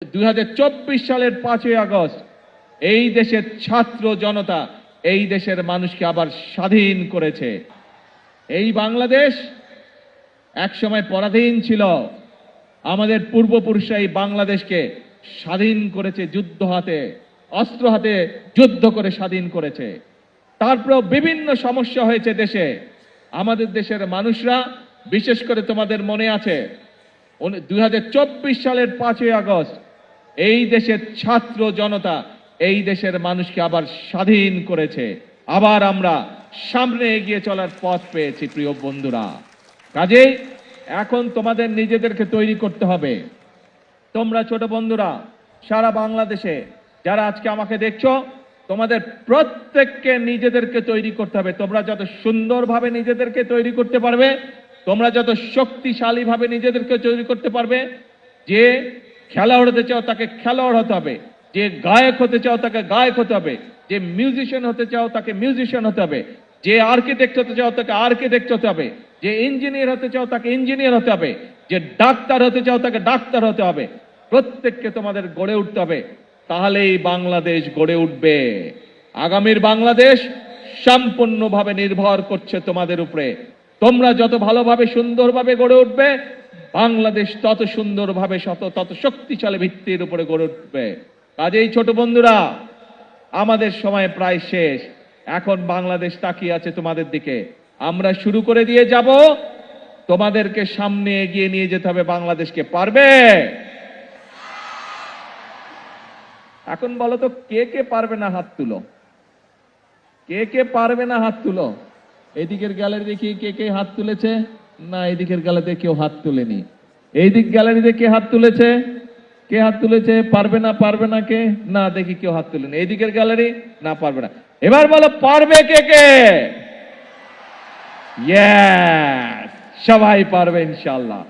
2024 সালের 5ই আগস্ট এই দেশের ছাত্র জনতা এই দেশের মানুষকে আবার স্বাধীন করেছে। এই বাংলাদেশ একসময় পরাধীন ছিল। আমাদের পূর্বপুরুষরা এই বাংলাদেশকে স্বাধীন করেছে, যুদ্ধ হাতে, অস্ত্র হাতে যুদ্ধ করে স্বাধীন করেছে। তারপরেও বিভিন্ন সমস্যা হয়েছে দেশে। আমাদের দেশের মানুষরা, বিশেষ করে তোমাদের মনে আছে 2024 সালের 5ই আগস্ট এই দেশের ছাত্র জনতা এই দেশের মানুষকে আবার স্বাধীন করেছে। আবার আমরা সামনে এগিয়ে চলার পথ পেয়েছি। প্রিয় বন্ধুরা, কাজেই এখন তোমাদের নিজেদেরকে তৈরি করতে হবে। তোমরা ছোট বন্ধুরা সারা বাংলাদেশে যারা আজকে আমাকে দেখছো, তোমাদের প্রত্যেককে নিজেদেরকে তৈরি করতে হবে। তোমরা যত সুন্দরভাবে নিজেদেরকে তৈরি করতে পারবে, তোমরা যত শক্তিশালীভাবে নিজেদেরকে তৈরি করতে পারবে, যে খেলোয়াড় হতে চাও তাকে খেলোয়াড় হতে হবে, যে গায়ক হতে চাও তাকে গায়ক হতে হবে, যে মিউজিশিয়ান হতে চাও তাকে মিউজিশিয়ান হতে হবে, যে আর্কিটেক্ট হতে চাও তাকে আর্কিটেক্ট হতে হবে, যে ইঞ্জিনিয়ার হতে চাও তাকে ইঞ্জিনিয়ার হতে হবে, যে ডাক্তার হতে চাও তাকে ডাক্তার হতে হবে। প্রত্যেককে তোমাদের গড়ে উঠতে হবে, তাহলেই বাংলাদেশ গড়ে উঠবে। আগামীর বাংলাদেশ সম্পূর্ণভাবে নির্ভর করছে তোমাদের উপরে। তোমরা যত ভালোভাবে সুন্দরভাবে গড়ে উঠবে, বাংলাদেশ তত সুন্দরভাবে তত শক্তিশালী ভিত্তির উপরে গড়ে উঠবে। কাজেই ছোট বন্ধুরা, আমাদের সময় প্রায় শেষ। এখন বাংলাদেশ তাকিয়ে আছে তোমাদের দিকে। আমরা শুরু করে দিয়ে যাব, তোমাদেরকে সামনে এগিয়ে নিয়ে যেতে হবে বাংলাদেশকে। পারবে? এখন বলো তো, কে কে পারবে না হাত তুলো। কে কে পারবে না হাত তুলো। এইদিকের গ্যালারি দেখি কে কে হাত তুলেছে। না, এইদিকের গ্যালারিতে কেউ হাত তুলেনি। এইদিক গ্যালারিতে কে হাত তুলেছে? কে হাত তুলেছে? পারবে না, পারবে না কে? না, দেখি কেউ হাত তুলেনি। এইদিকের গ্যালারি, না পারবে না। এবার বলো পারবে কে কে? ইয়েস, সবাই পারবে ইনশাআল্লাহ।